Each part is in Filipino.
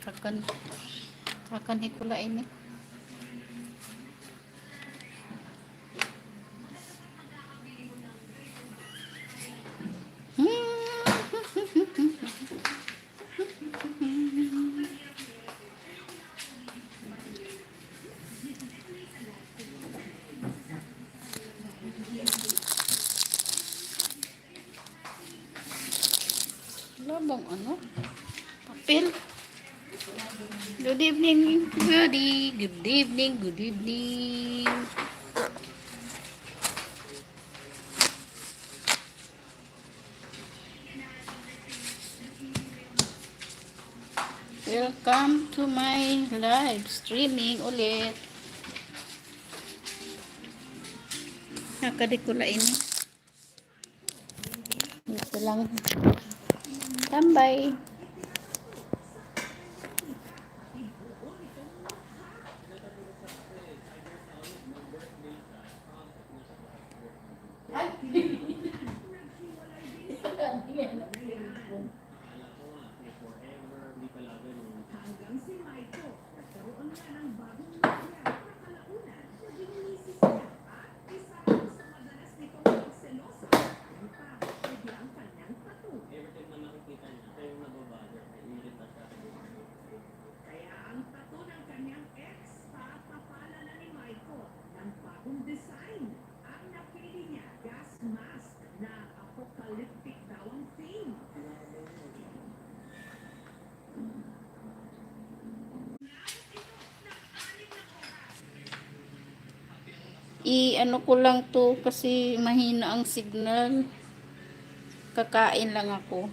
akan hikula ini. Wala bang ano? Papel. Good evening. Good evening. Good evening. Welcome to my live streaming ulit. Nakadikula ini. Ito lang. Tambay. I-ano ko lang to kasi mahina ang signal. Kakain lang ako.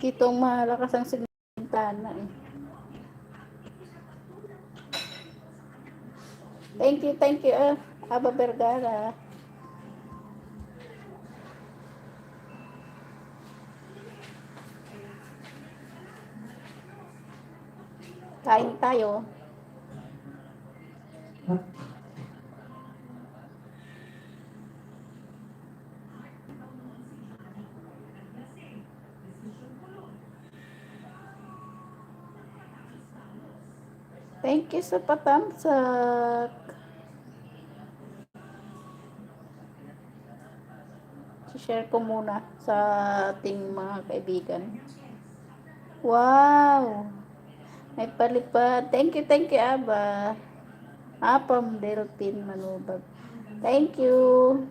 Kitong malakas ang signal eh. Thank you, Aba Vergara. Kain tayo. Thank you sa patamsak. share ko muna sa ating mga kaibigan. Wow! May palipad. Thank you, Aba. From Delphin Manubag. Thank you.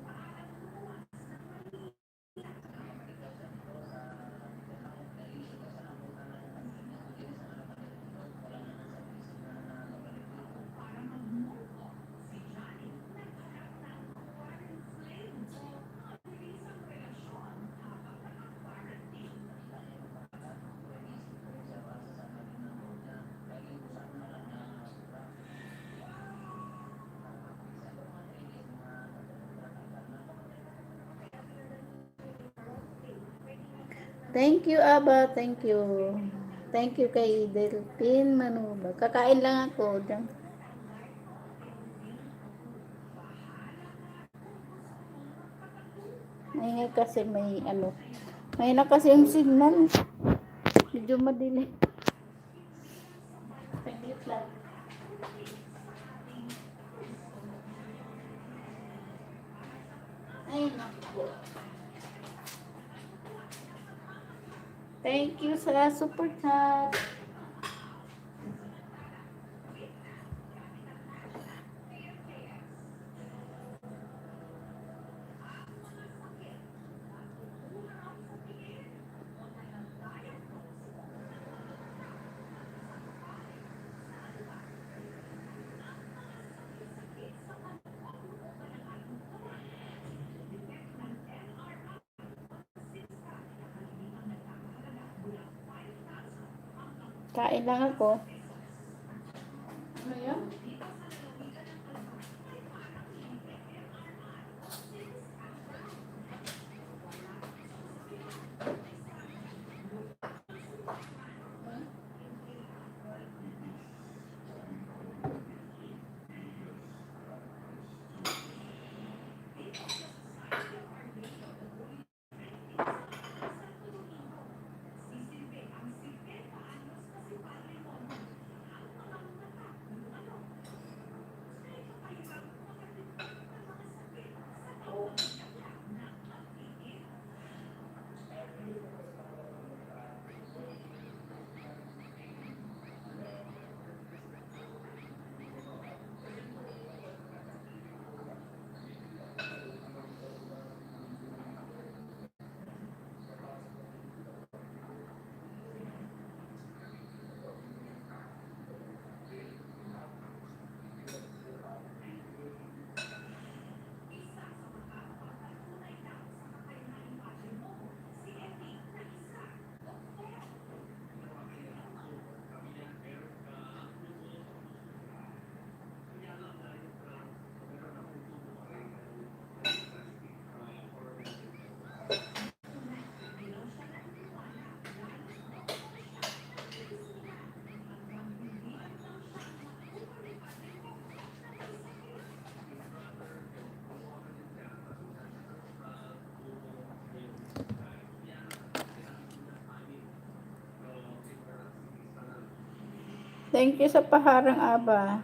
Thank you, Aba. Thank you. Thank you kay Delphin Manubag. Kakain lang ako. Ngayon kasi may ano. Ngayon na kasi yung signal. Medyo madilim. Saglit lang. Ay, naku. Thank you sa super chat. Kain lang ako. Ano yan? Thank you sa paharang, Aba.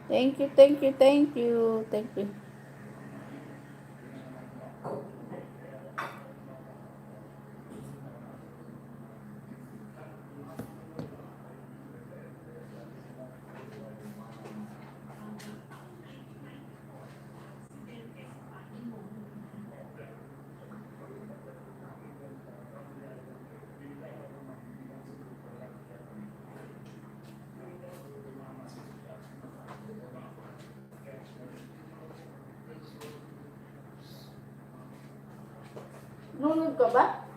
Thank you, thank you, thank you. Thank you. Nunod ka ba?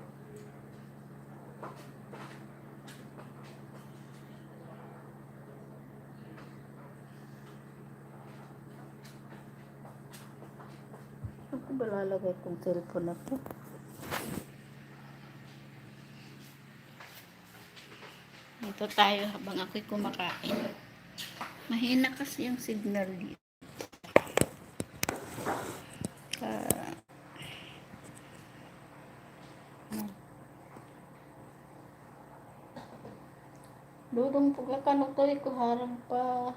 Ako ba lalagay kong cellphone na to? Ito tayo habang ako'y kumakain. Mahina kasi yung signal dito. Dudong pagkakanutoy ko harang pa.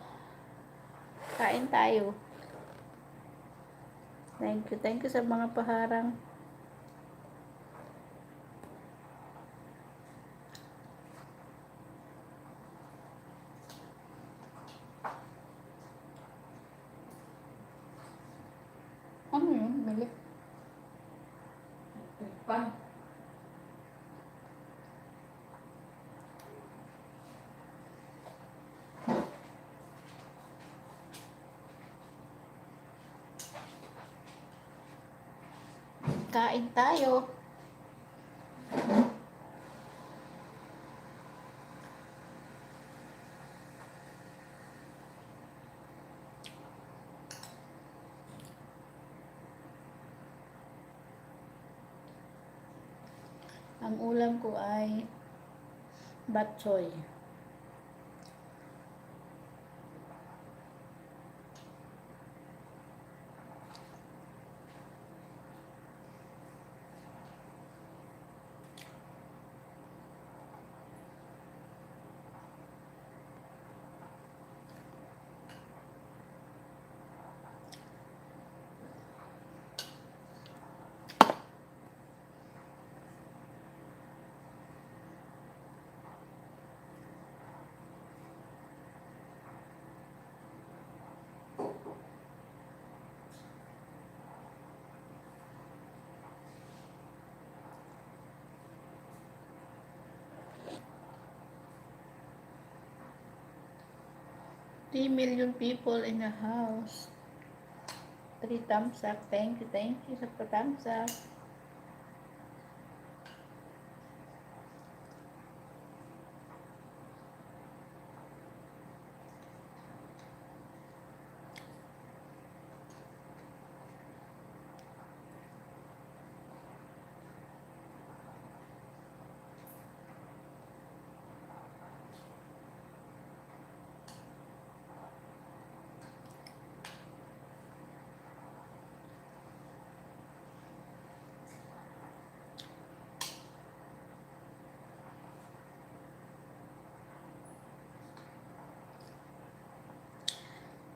Kain tayo. Thank you sa mga paharang. Ano yun? Milik? Pan. Kain tayo. Ang ulam ko ay bok choy. Three million people in the house. 3 thumbs up. Thank you sa thumbs up.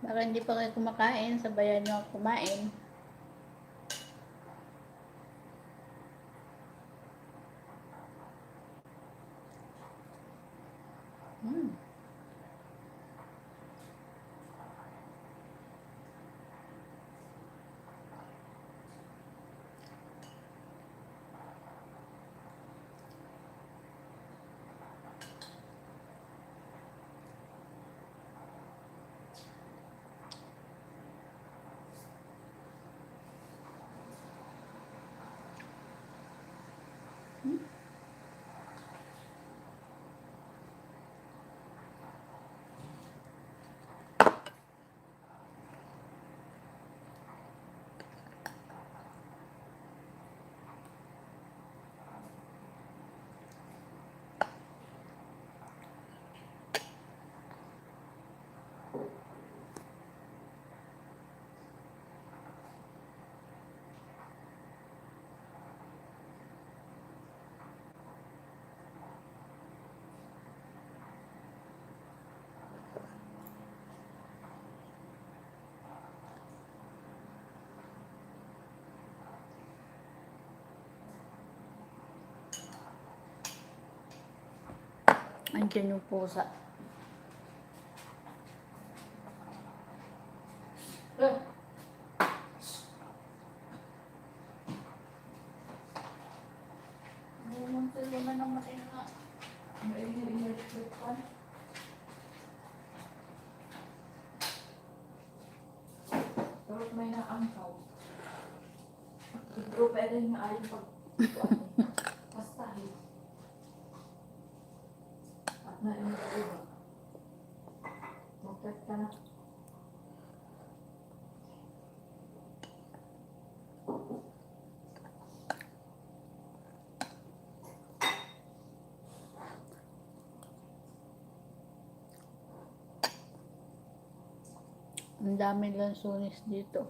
Baka hindi pa kayo kumakain, sabayan nyo ako kumain. Andiyan yung pusa. Sila na naman na. Pero may naangkaw. Pero pwede niya ayaw pag pastahin. At na yung iba. Magkat ka na. Ang daming lansones dito.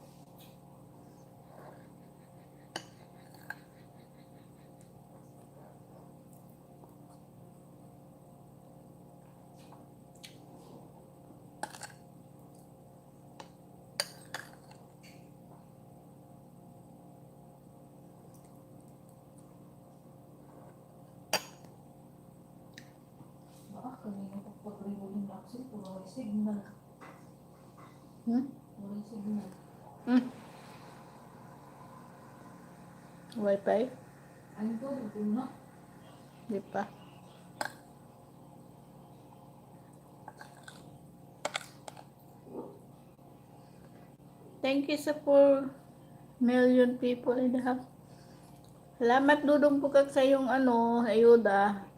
Baka kanina pag-reloading na kasi puro may signal. Walang signal. Wi-Fi? Ano to? Ito na. Di pa. Thank you sa 4 million people in the house. Salamat Dudong Pukak sa yung ayuda.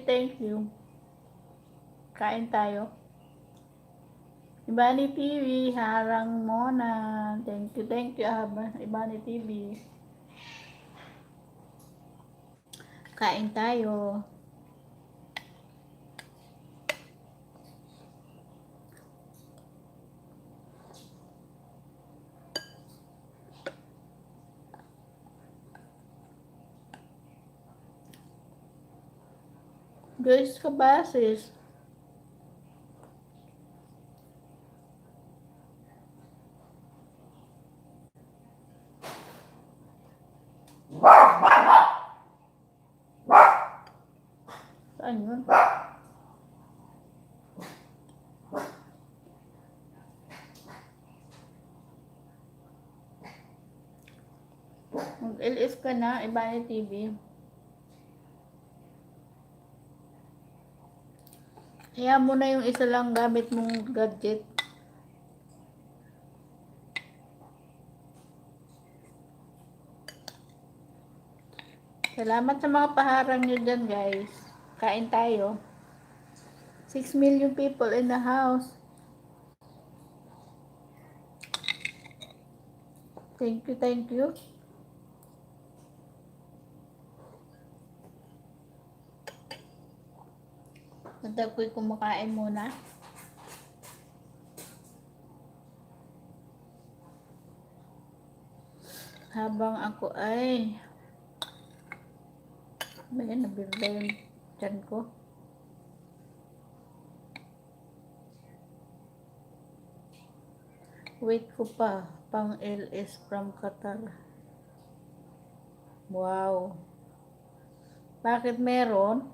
Thank you. Kain tayo. Ibani TV, harang mo na. Thank you, Ibani TV. Kain tayo. Guys, kabasis. Saan yun? Mag-LS ka na, Ibani TV. Kaya mo na yung isa lang gamit mong gadget. Salamat sa mga paharang nyo dyan, guys. Kain tayo. 6 million people in the house. Thank you. At ako'y kumakain muna. Habang ako ay ayan, nabirla yung tiyan ko. Wait ko pa, pang LS from Qatar. Wow. Bakit meron?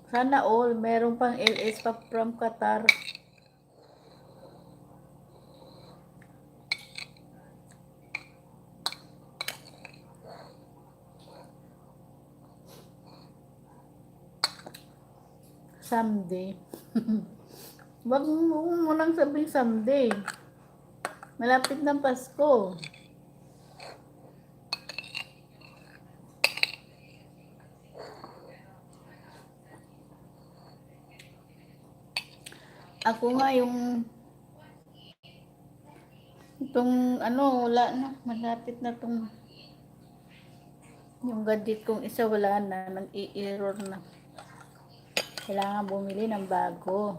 Sana all, meron pang LS pa from Qatar. Someday. Wag mo nang sabihin someday. Malapit ng Pasko. Ako nga yung itong wala na, malapit na tong yung gadget kong isa wala na, nag-i-error na. Kailangan bumili ng bago.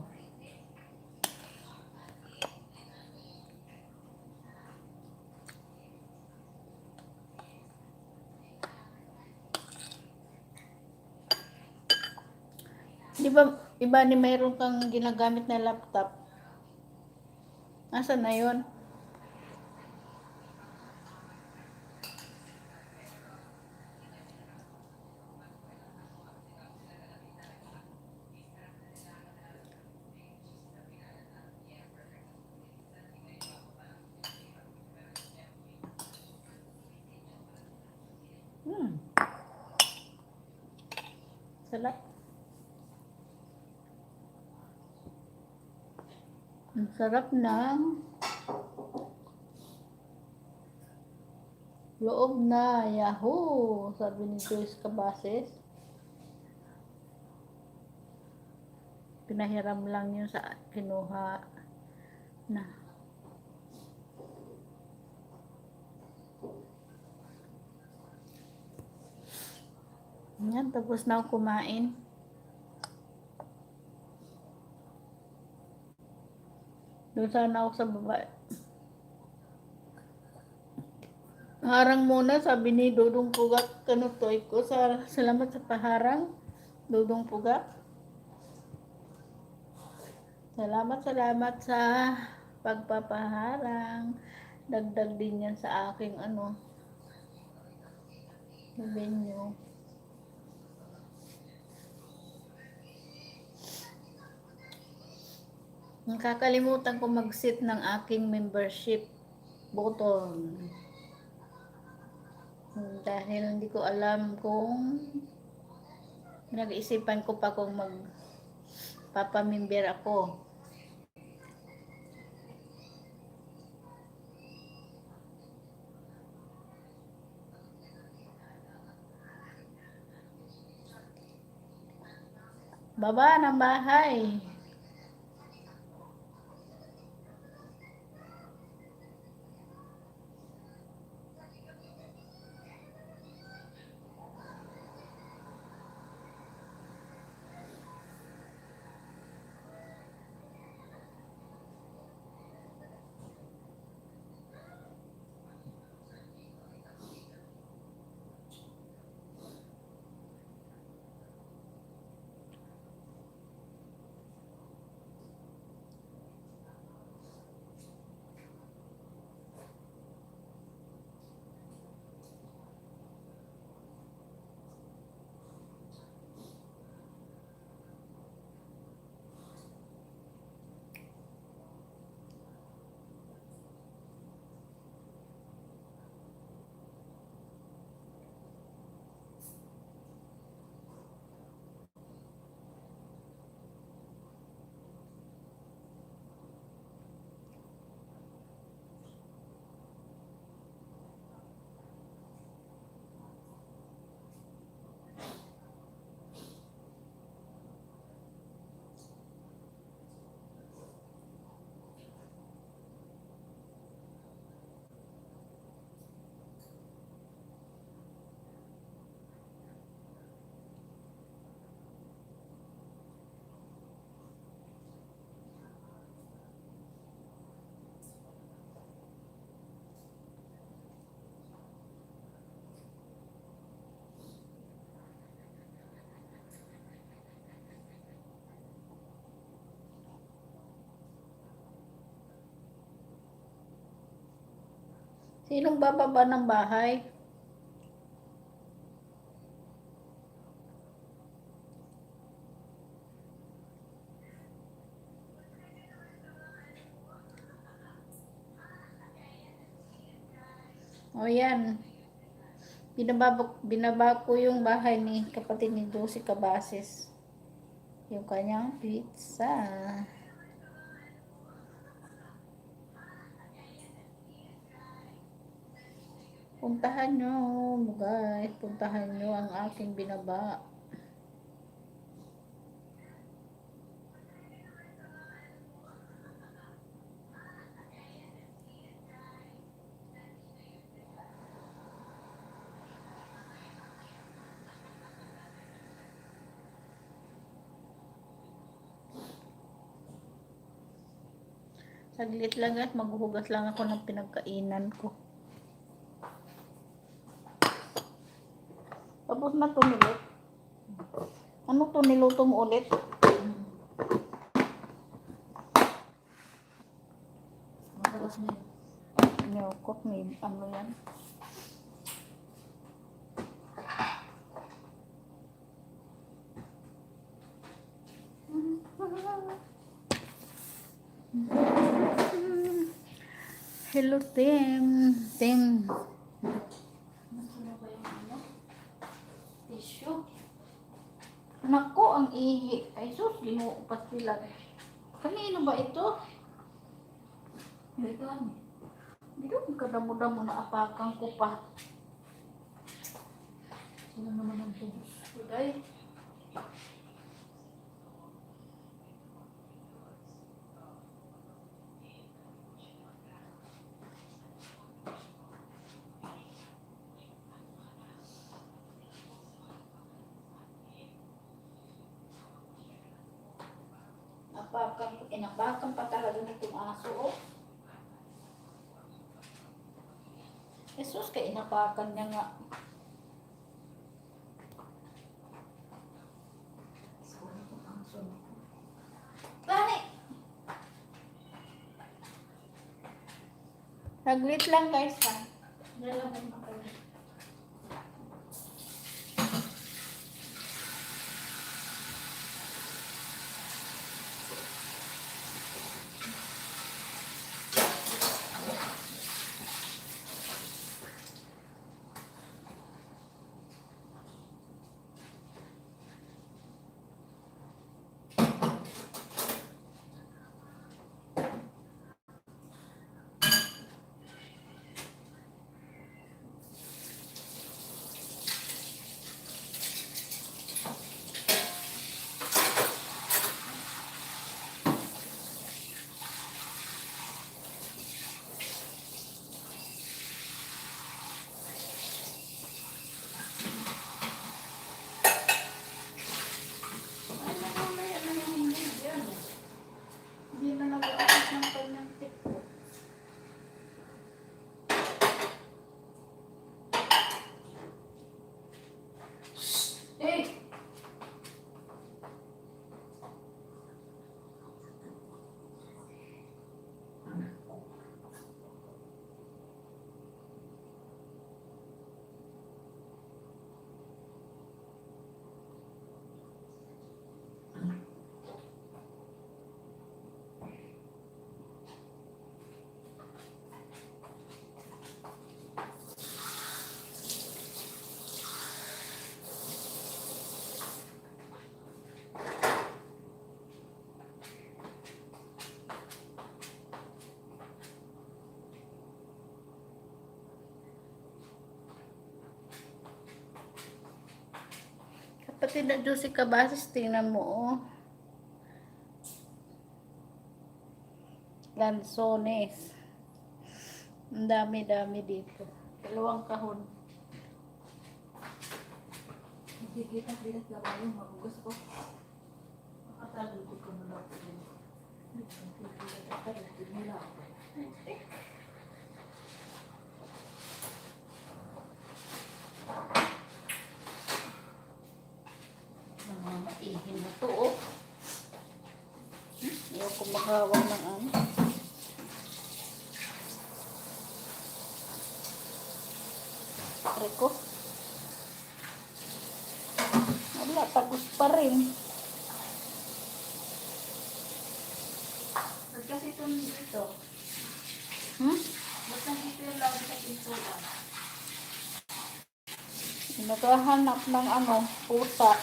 Di ba Iba ni mayroon kang ginagamit na laptop. Nasaan na yun? Hmm. Sarap. Ang sarap ng loob na. Yahoo! Sabi ni Joyce Cabases. Pinahiram lang yun sa kinuha na. Yan, tapos na ako kumain. Doon sana ako sa baba. Harang muna, sabi ni Dudong Pugak, kanutoy ko. Salamat sa paharang, Dudong Pugak. Salamat sa pagpapaharang. Dagdag din yan sa aking revenue. Nakakalimutan ko mag-set ng aking membership button. Dahil hindi ko alam kung nag-iisipan ko pa kung magpapamember ako. Baba ng bahay. Sinong bababa ng bahay? O yan. Binaba ko yung bahay ni kapatid ni Josie Cabases. Yung kanyang pizza. Puntahan nyo, guys. Puntahan nyo ang aking binaba. Saglit lang at maghuhugas lang ako ng pinagkainan ko. Tapos na to nilut. Ano to niluto mo ulit? Tawas mo yun. Nyokok, may ano yan. Hello, Tim. Tim. Ano ba yung ano? Tissue. Nako, ang ihi. Ay, sus, linuupat sila. Kanino ba ito? Vegan. Dito, kadamo-damo na apakan ko pa. Sino naman ang tubos? Tuday. Inapakan pa talaga nitong aso, oh. Jesus, kaya inapakan niya nga. Siguro itong aso na. Bani! Saglit lang guys, ha. Dalaman mo kayo. Hindi na nag-aakit ng kanyang tipo. Eh! Kapatid na Josie Cabasis, tingnan mo, oh. Lanzones. Ang dami-dami dito. 2 kahon. Hindi kita bilat na kayo. Magugas ko. Makatalugod ko na lang. Hindi kita tatalugod nila ako. Namamaihin na to, oh. Ayaw ko maghawak ng ano. Reko. Wala, tagus pa rin. Ba't kasi itong dito? Ba't nandito yung lawag sa pintura? Naghahanap ng ano, pusa.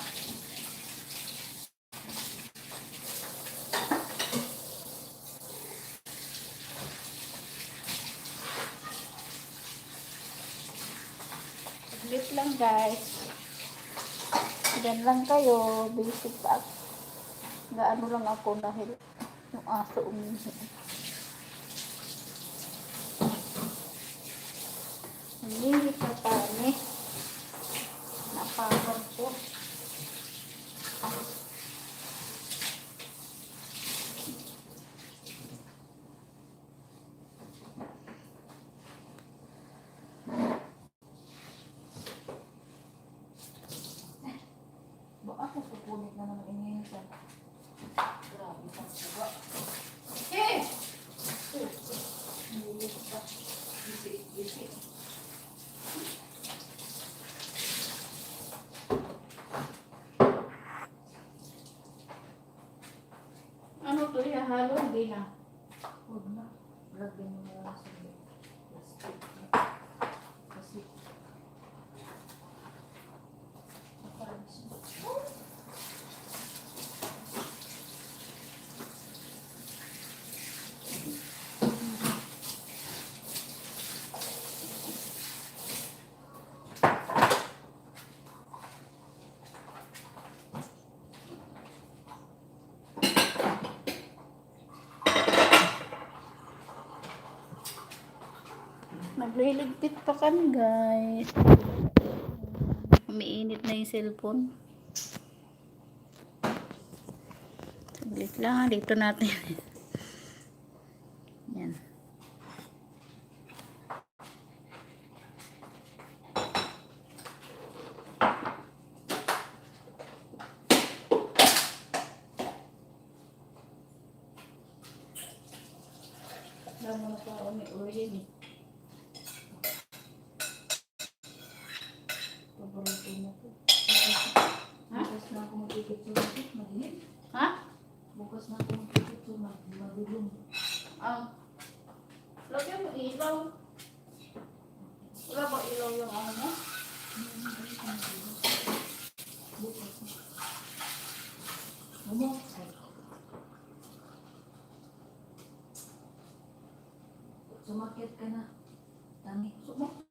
Saglit lang guys. Diyan lang kayo. Basic pa. Gaano lang ako dahil yung aso umihi. Umihi pa tani. Napagod ko. Baka ako pupunit na naman inihisan. Grabe, pang suga. Eh! lagyan mo na lang sa plastic. Kasi, Nagliligpit pa kami guys. Umiinit na yung cellphone. Saglit lang, dito natin. Yan. alam mo na pa, may oil eh. Paborito mo to. Ha? Bukas na ako magpipicture ito, mag-init. Ha? Bukas na ako magpipicture, magulong. Lagyan mo ilaw. Wala ba ilaw yung ano mo? Bukas na. Ano? Sumakit ka na. Tangi. Sumakit.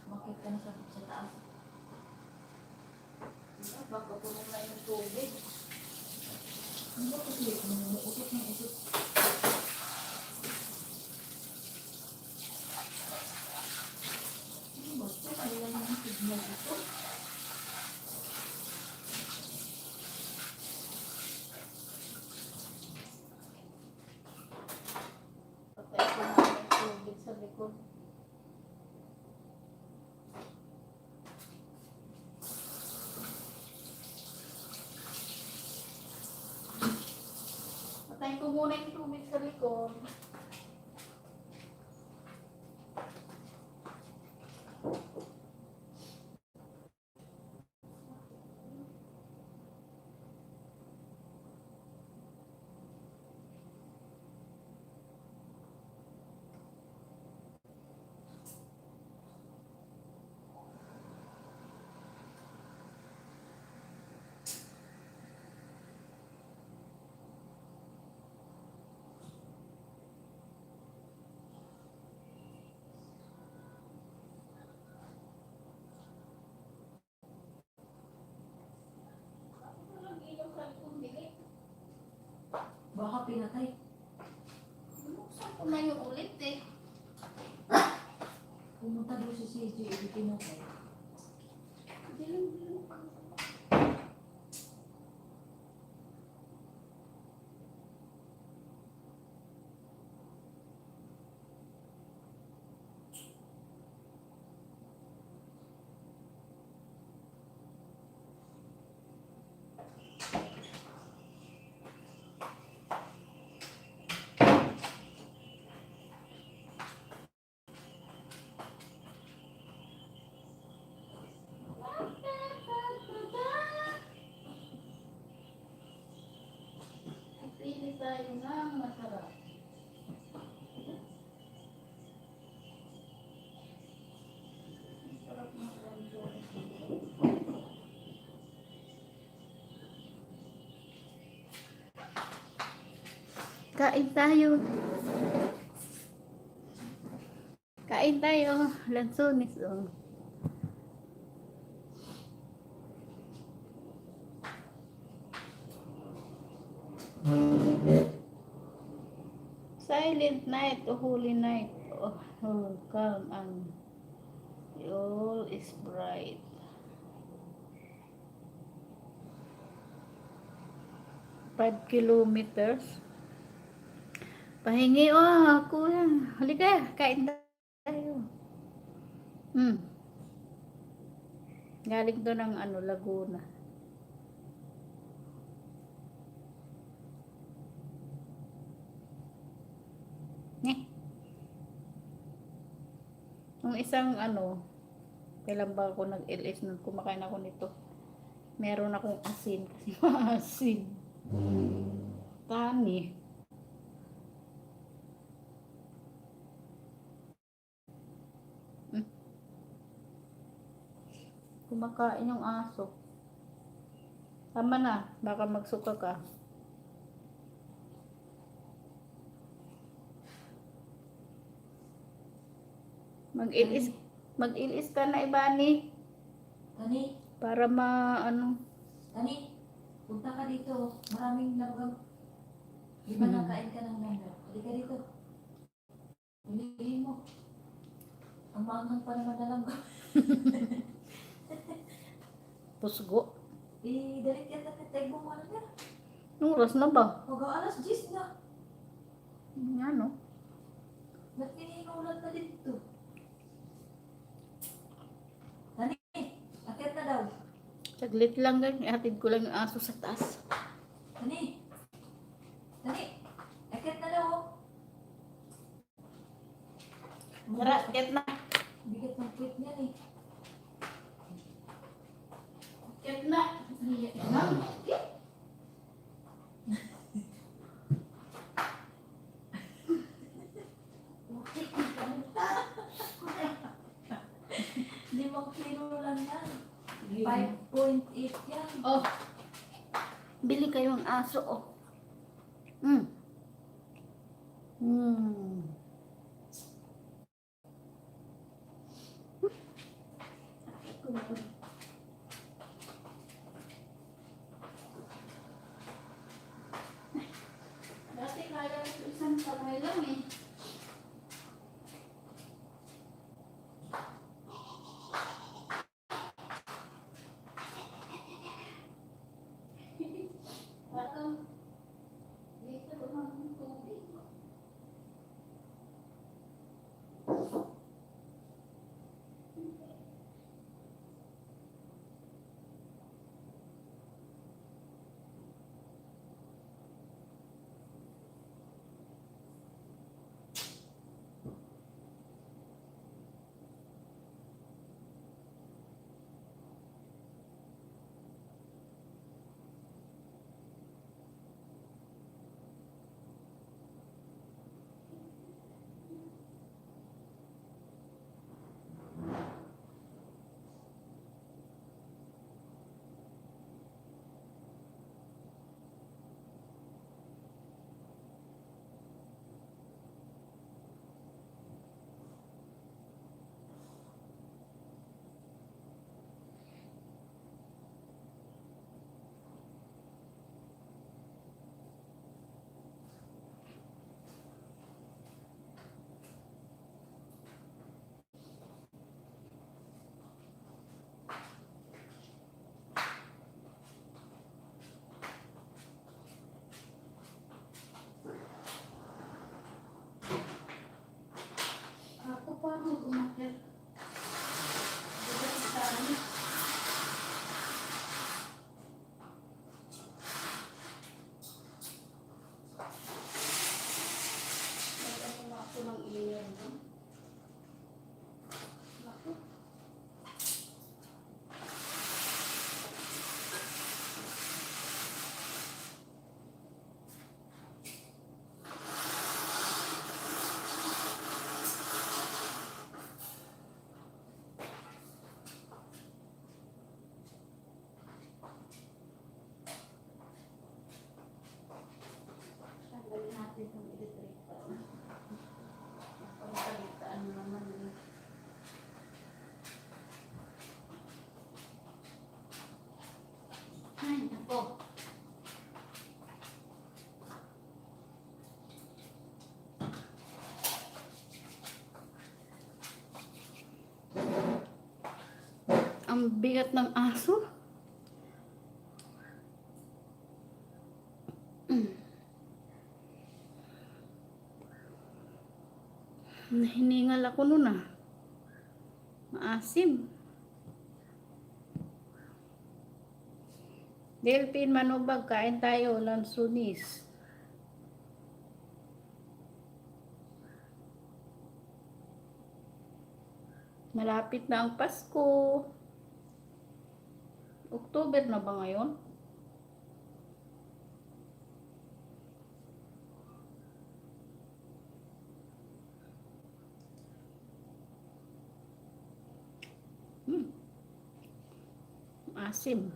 Sumakit ka na sa taas. Baka puno na yung tubig. Ano ba kasi? Usot ng usot. Ano ba ito? Ano lang ang signal ito? Patay ko na yung tubig sa likod. Patay ko muna yung tubig sa likod. Walang ilaw sa likod, bilik. Baka pinatay. Binuksan ko na yung ulit eh. Pumunta doon si CJ, hindi pinatay. Dilim-dilim. Pili tayo ng masarap. Masarap ng ganito. Kain tayo. Kain tayo. Lansones. Oh. Silent night o holy night. Oh, calm and all is bright. Five kilometers. Pahingi, ako yan. Halika, kain tayo. Galing to ng Laguna. Yung isang kailan ba ako nag-LS nung kumakain ako nito. Meron akong asin kasi maasin. Tani. Kumakain yung aso. Tama na, baka magsuka ka. Mag-ilis, mag-ilis ka na, Ibani. Tani, Para ano. Tani, punta ka dito. Maraming nabag. Di ba nakain ka ng mango? Hindi ka dito. Piliin mo. Ang maangang pa naman na lang. Pusgo. Dalit yan na tag mo ano na. Anong oras na ba? Mag-aalas 10 na. Ano? Ba't kininulat na dito? Tani, akit na daw. Saglit lang ganyan. Ihatid ko lang yung aso sa taas. Tani, akit na daw. Tara, get na. Bigat ng quit niyan eh. Get na. Limang kilo lang yan. 5.8 yan. Oh. Bili kayong aso, oh. Dati kaya ito isang kamay lang eh. Parang dito naman ang tubig. Ako pa ako umakit. Dito sa ano. Nagano ako ng iyan, no? Ako. Tanggalin natin itong electric fan. Pagkalitaan naman yun. Ay, ako. Ang bigat ng aso. Hiningal ako nun ah. Maasim. Delphin Manubag, kain tayo, lansunis. Malapit na ang Pasko. October na ba ngayon? Maasim.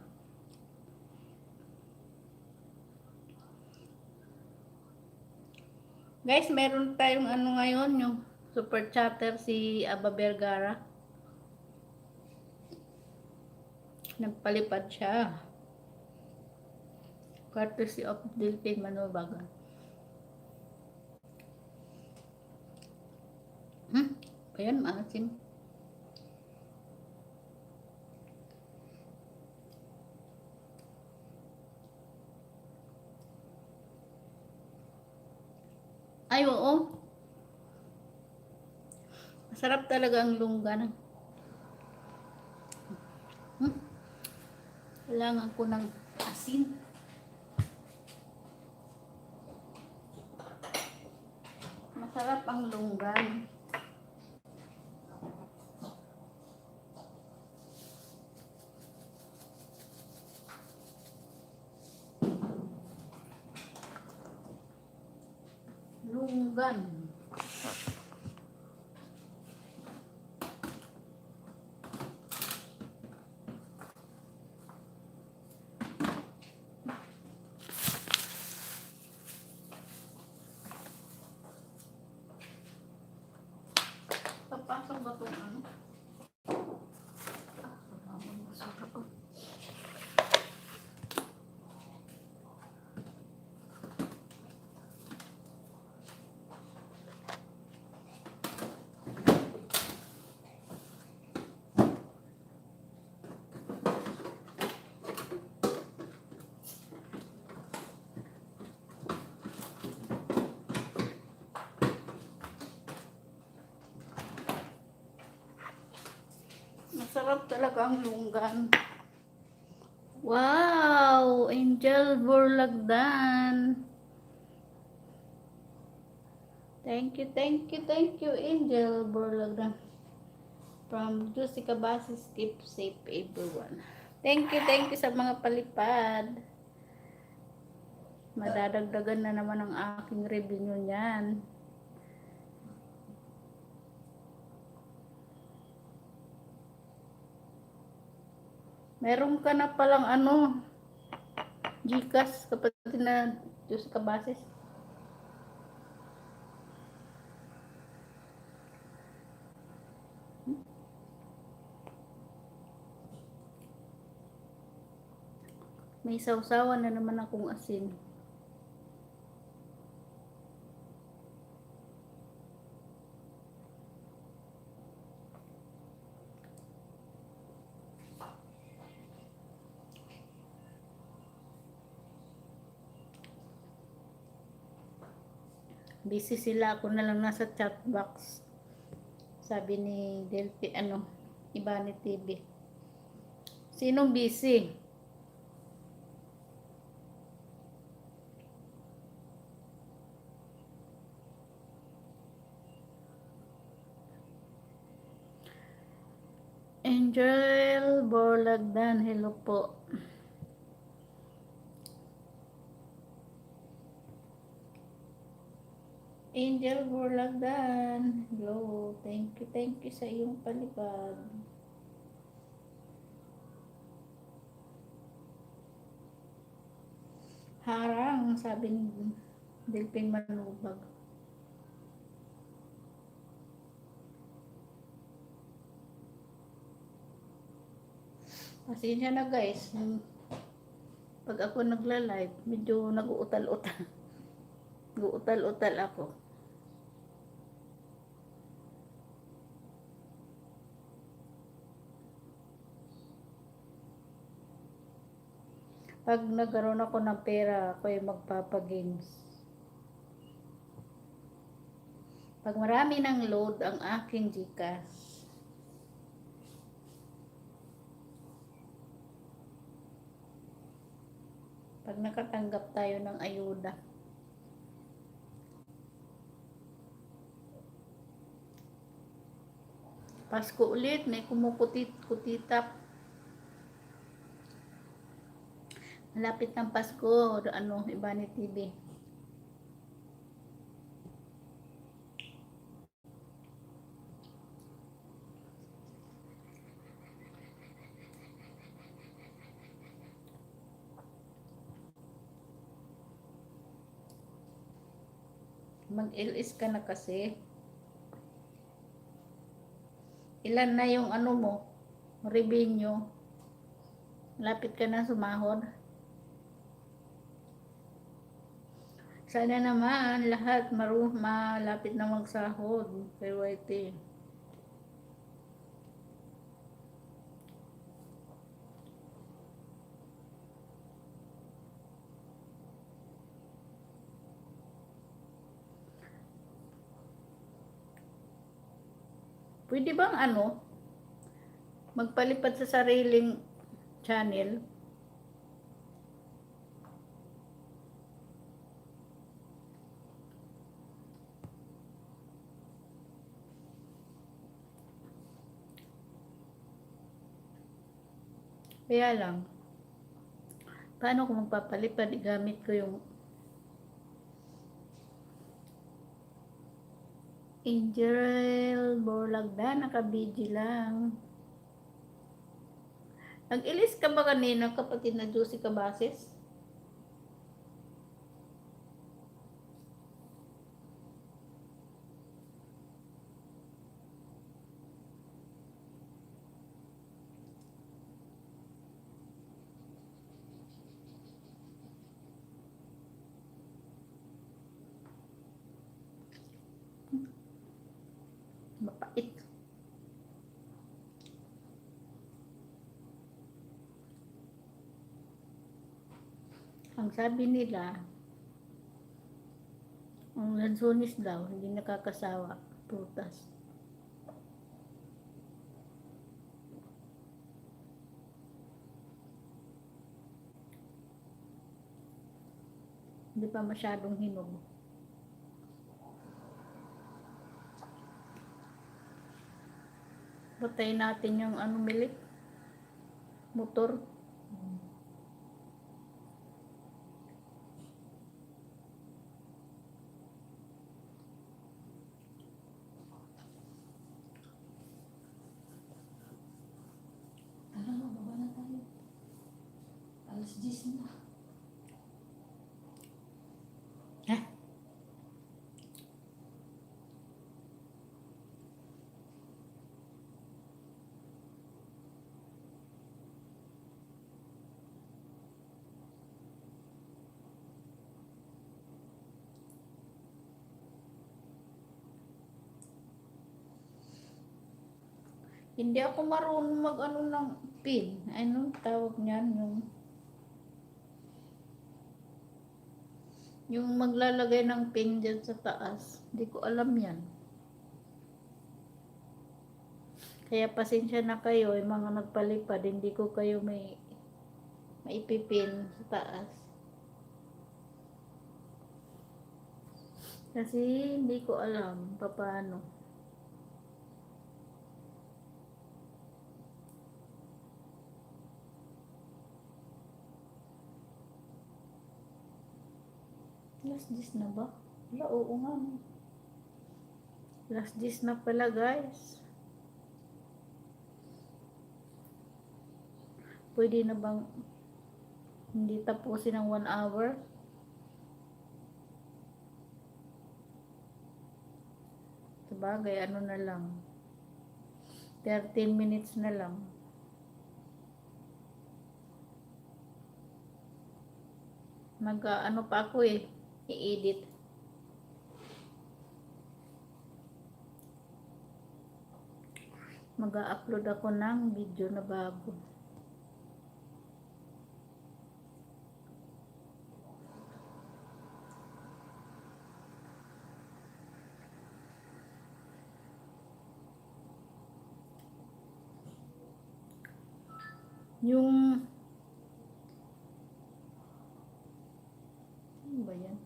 Guys, meron tayong ano ngayon, yung super chatter si Aba Vergara. Nagpalipad siya. Courtesy of Delphine Manobagan. Ayan, maasim. Ay, oo. Masarap talaga ang lunggan. Kailangan ko ng asin. Masarap ang lunggan. Lunggan. Papasok ba itong ano? Masarap talaga ang lunggan. Wow! Angel Burlagdan. Thank you, Angel Burlagdan. From Jessica Basis, keep safe everyone. Thank you sa mga palipad. Madadagdagan na naman ang aking revenue niyan. Meron ka na palang ano, Gcash, kapatid na Jessica Basis. May sausawan na naman akong asin. Busy sila, ako na lang nasa chat box. Sabi ni Delphi, Ibani TV. Sinong busy? Angel Borlagdan, hello po. Angel Borlagdan, hello. Thank you sa iyong palipad. Harang, sabi ni Delphine Manubag. Pasensya na guys, pag ako nagla-live, medyo nag-uutal-utal. Nag-uutal-utal ako. Pag nagkaroon ako ng pera, ako ay magpapagames. Pag marami ng load ang aking Gcash, pag nakatanggap tayo ng ayuda, Pasko ulit, may kumukutit-kutitap. Malapit ng Pasko, Ibani TV. Mag-LS ka na kasi. Ilan na yung ano mo, revenue. Lapit ka na sumahod. Sana naman lahat malapit na magsahod kay YT. Pwede bang magpalipat sa sariling channel? Kaya lang, paano kung magpapalipad, igamit ko yung Angel Borlagda, naka-BG lang. Nag-ilis ka ba kanina, kapatid na Josie Cabases? Mapait. Ang sabi nila, ang lansones daw, hindi nakakasawa. Prutas. Hindi pa masyadong hinog. Patayin natin yung milik. Motor. Tara na, baba na tayo. Alas 10 na. Ha? Hindi ako marunong ng pin. Anong tawag niyan? Yung maglalagay ng pin dyan sa taas. Hindi ko alam yan. Kaya pasensya na kayo, yung mga nagpalipad, hindi ko kayo maipipin sa taas. Kasi hindi ko alam paano. Last 10 na ba? Wala, oo nga. Last 10 na pala, guys. Pwede na bang hindi tapusin ng 1 hour? Sabagay, na lang. 13 minutes na lang. Pa ako i-edit. Mag-upload ako ng video na bago. Yung ano ba yan?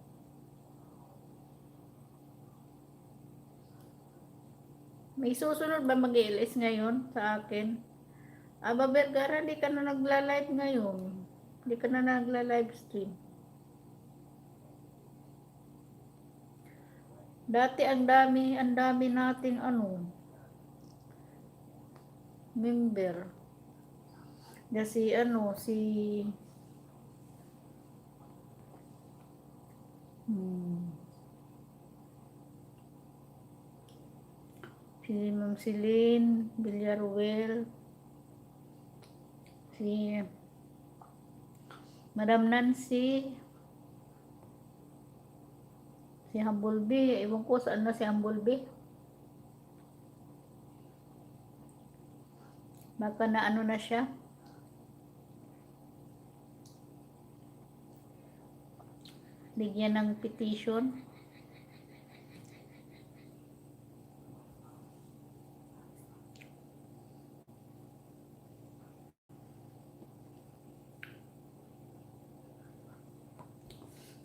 May susunod ba mag-LS ngayon sa akin? Aba Vergara, di ka na nagla-live ngayon. Di ka na nagla-live stream. Dati ang dami nating member. Kasi Si Ma'am Celine Villaruel, si Madam Nancy, si Humblebee, ewan ko saan na si Humblebee. Baka na ano na siya. Bigyan ng petition.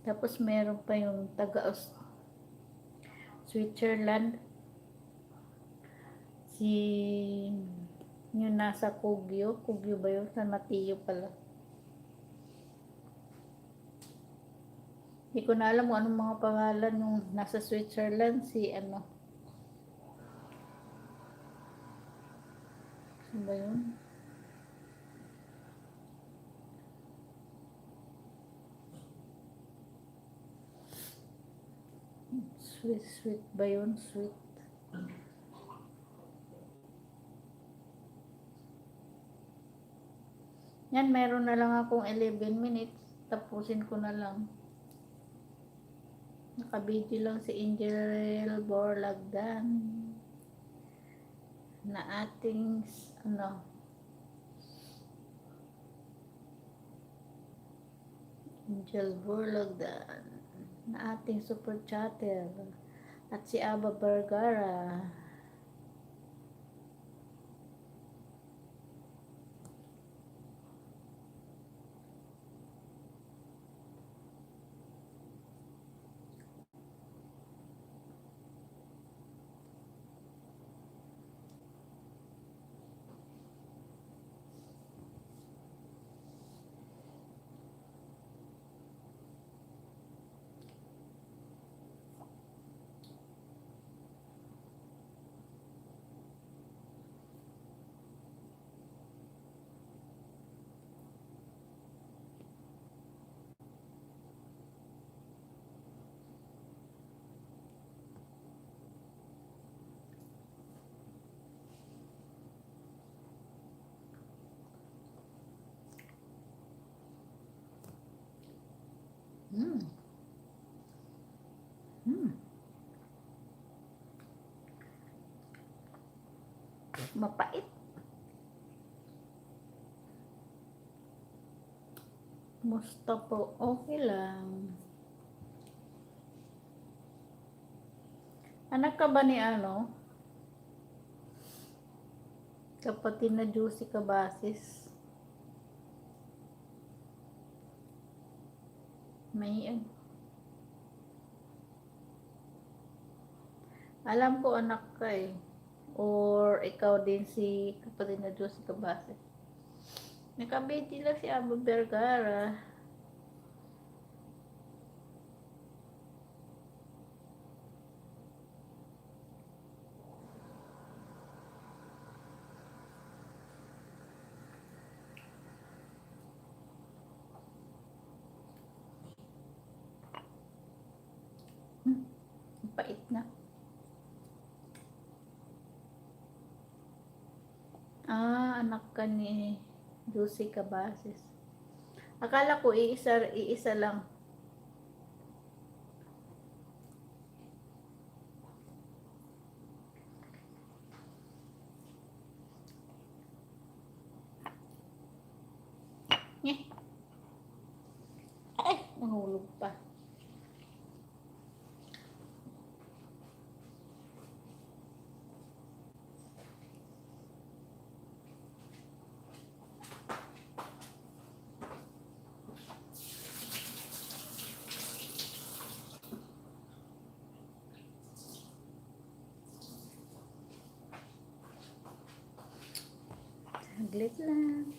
Tapos meron pa yung taga Switzerland. Si yung nasa Kugyo ba yun? San Mateo pala. Hindi ko na alam kung anong mga pangalan nung nasa Switzerland. Si ano? Ano ba yun? Sweet ba yun? Sweet. Yan, meron na lang akong 11 minutes. Tapusin ko na lang. Nakabidyo lang si Angel Borlagdan na ating ano, Angel Borlagdan na ating super chatter at si Aba Vergara. Hmm. Hmm. Mapait. Musta po? Okay lang. Anak ka ba ni ano? Kapatid na Juicy Cabasis. May alam ko anak ka eh. Or ikaw din si kapatid na Juicy Cabasis. Nakabiti lang si Aba Vergara. Pait na. Anak ka ni Juicy Cabasis. Akala ko iisa lang. Ay, nahulog pa. Saglit lang.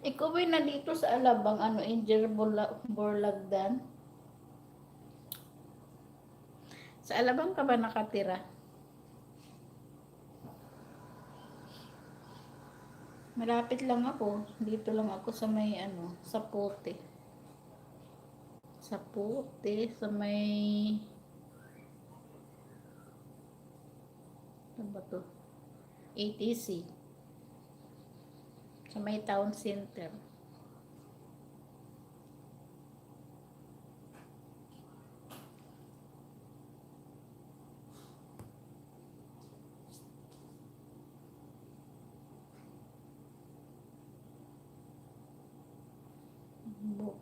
Ikaw ba na dito sa Alabang, ano, Angel Borlagdan? Sa Alabang ka ba nakatira? Malapit lang ako. Dito lang ako sa may, ano, sa Pote. Sa Pote, sa may, ano ba to? ATC. Sa may town center. Bu-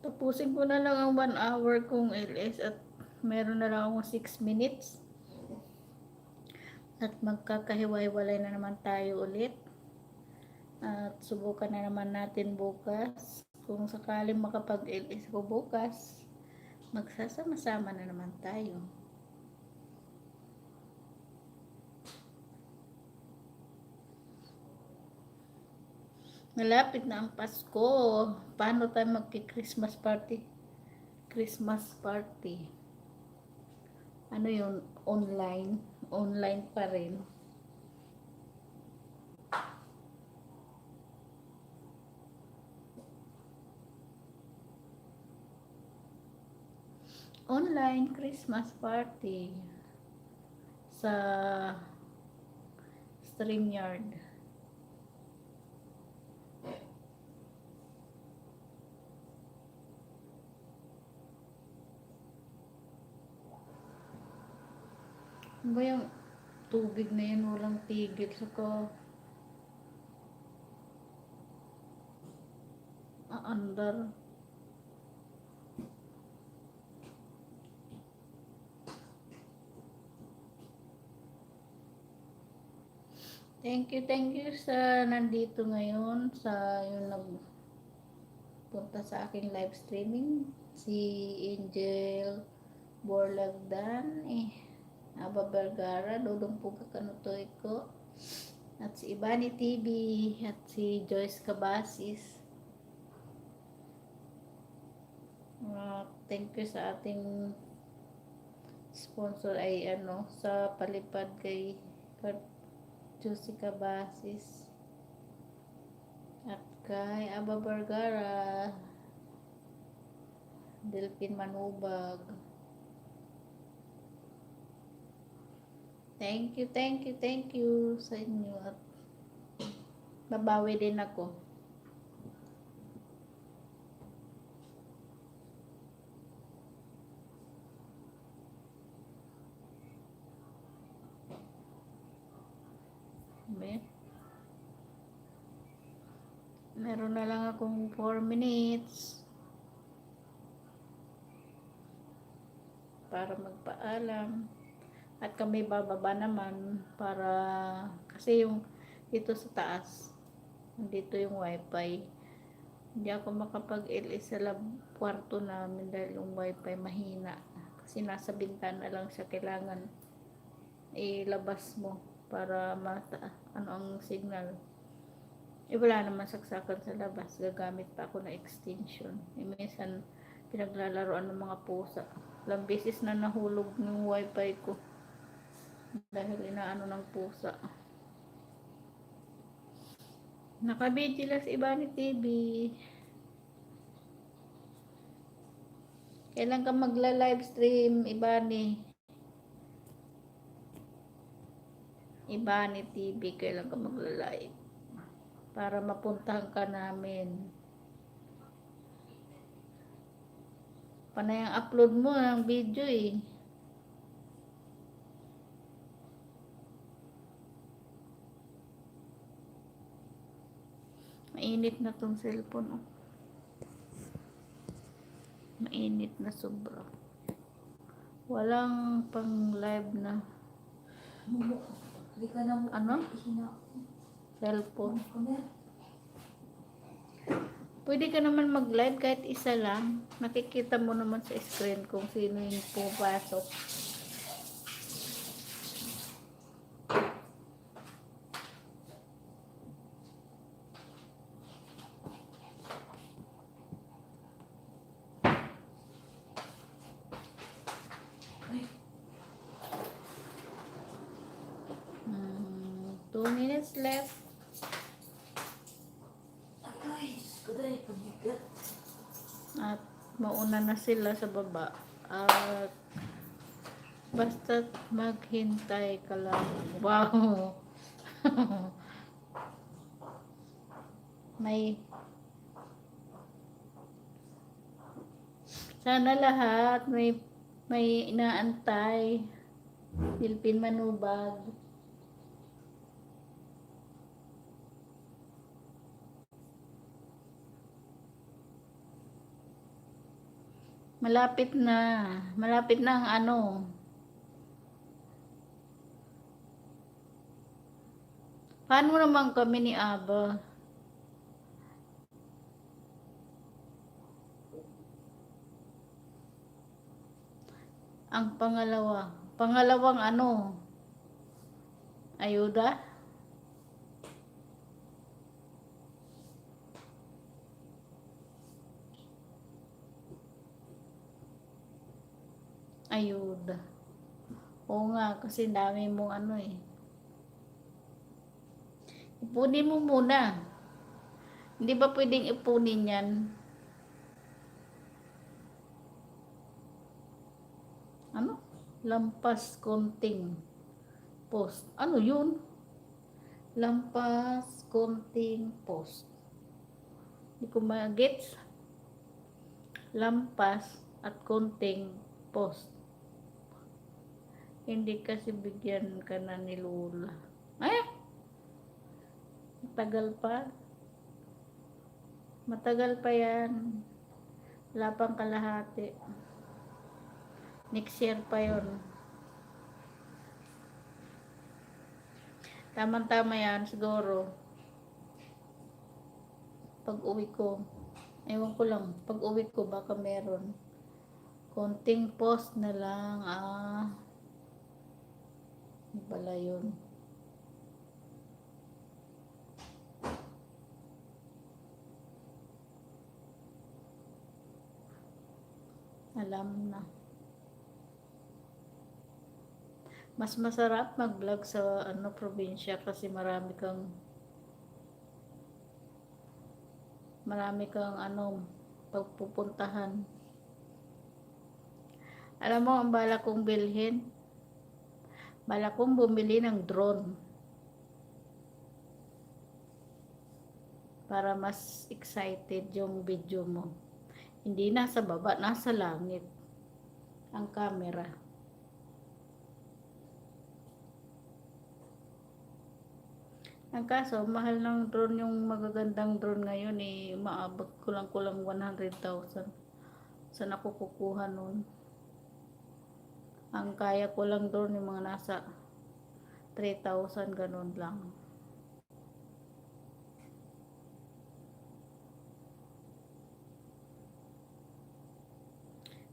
Tapusin ko na lang ang 1 hour kong LS at meron na lang akong 6 minutes. At magkakahiwa-hiwalay na naman tayo ulit. At subukan na naman natin bukas. Kung sakaling makapag-LS ko bukas, magsasama-sama na naman tayo. Malapit na ang Pasko. Paano tayo magki-Christmas party? Christmas party. Ano yun? Online. Online pa rin. Online Christmas party sa StreamYard. Ano ba yung tubig na yan? Walang tigil. Saka aandar. Thank you sa nandito ngayon, sa yung nagpunta sa aking live streaming, si Angel Borlagdan, Aba Vergara, Dudong Puga Kanutoy ko, at si Ibani TV, at si Joyce Cabasis. Thank you sa ating sponsor ay ano, sa palipad kay Jessica Basis at kay Aba Vergara, Delphin Manubag. Thank you sa inyo at babawi din ako. Meron na lang akong 4 minutes para magpaalam at kami bababa naman para kasi yung dito sa taas dito yung wifi, hindi ako makapag-LS sa kwarto namin dahil yung wifi mahina kasi nasa bintana lang siya, kailangan ilabas mo para ano ang signal. Wala naman saksakan sa labas, gagamit pa ako na extension. Minsan pinaglalaroan ng mga pusa. Ilang beses na nahulog yung wifi ko dahil inaano ng pusa. Naka-vigilance Ibani TV. Kailan ka magla-live stream, Ibani? Ibani TV, kailan ka magla-live? Para mapuntahan ka namin. Panay ang upload mo ng video eh. Mainit na tong cellphone oh. Mainit na sobra. Walang pang live na ano? Cellphone. Pwede ka naman mag-live kahit isa lang. Nakikita mo naman sa screen kung sino yung pupasok. Ay, 2 minutes left. aray, kuday, pabigat. At mauna na sila sa baba. At basta maghintay ka lang. Wow! May sana lahat may inaantay. Philippine Manubag. Malapit na. Malapit na ang ano. Paano naman kami ni Aba? Ang pangalawa. Pangalawang ano? Ayuda? Ayuda. Oo nga, kasi dami mong ano eh. Ipunin mo muna. Hindi ba pwedeng ipunin yan? Ano? Lampas konting post. Ano yun? Lampas konting post. Hindi ko ma-gets. Lampas at konting post. Hindi kasi bigyan ka na ni Lola. Ay! Matagal pa. Matagal pa yan. Wala pang kalahati. Next year pa yon. Tamang-tama yan siguro. Pag uwi ko. Ewan ko lang. Pag uwi ko baka meron. Konting post na lang. Ano pala yun? Alam na. Mas masarap mag-vlog sa ano probinsya kasi marami kang ano pagpupuntahan. Alam mo ang bala kong bilhin? Bala kong bumili ng drone. Para mas excited yung video mo. Hindi nasa baba, nasa langit ang camera. Ang kaso, mahal ng drone, yung magagandang drone ngayon eh, maabot kulang-kulang 100,000. Saan ako kukuha nun? Ang kaya ko lang drone yung mga nasa 3,000, ganun lang.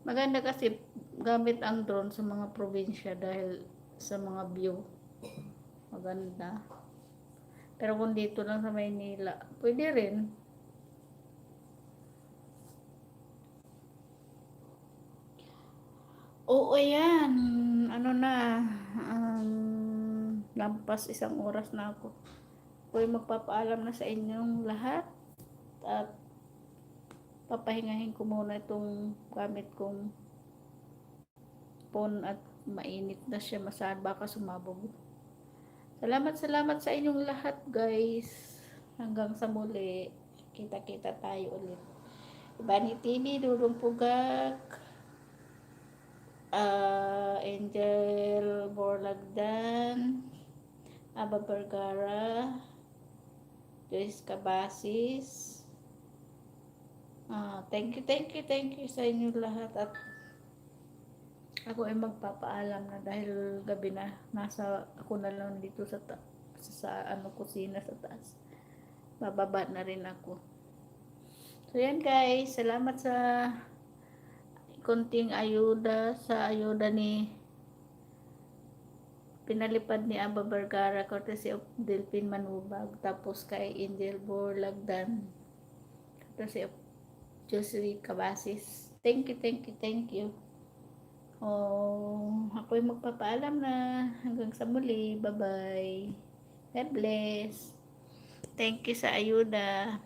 Maganda kasi gamit ang drone sa mga probinsya dahil sa mga view. Maganda. Pero kung dito lang sa Maynila, pwede rin. Oo, yan. Ano na, lampas 1 oras na ako. Ako'y magpapaalam na sa inyong lahat. At papahingahin ko muna itong gamit kong phone at mainit na siya. Baka sumabog. Salamat sa inyong lahat, guys. Hanggang sa muli. Kita-kita tayo ulit. Ibani TV, Dudong Pugak, Angel Borlagdan, Aba Vergara, Joyce Cabasis. Thank you sa inyong lahat. At ako ay magpapaalam na dahil gabi na. Ako na lang dito sa kusina sa taas. Bababa na rin ako. So yan guys, salamat sa konting ayuda, sa ayuda ni pinalipad ni Aba Vergara, courtesy of Delphin Manubag, tapos kay Angel Borlagdan, courtesy of Josie Cabasis. Thank you, thank you, thank you. Ako'y magpapaalam na. Hanggang sa muli. Bye-bye. God bless. Thank you sa ayuda.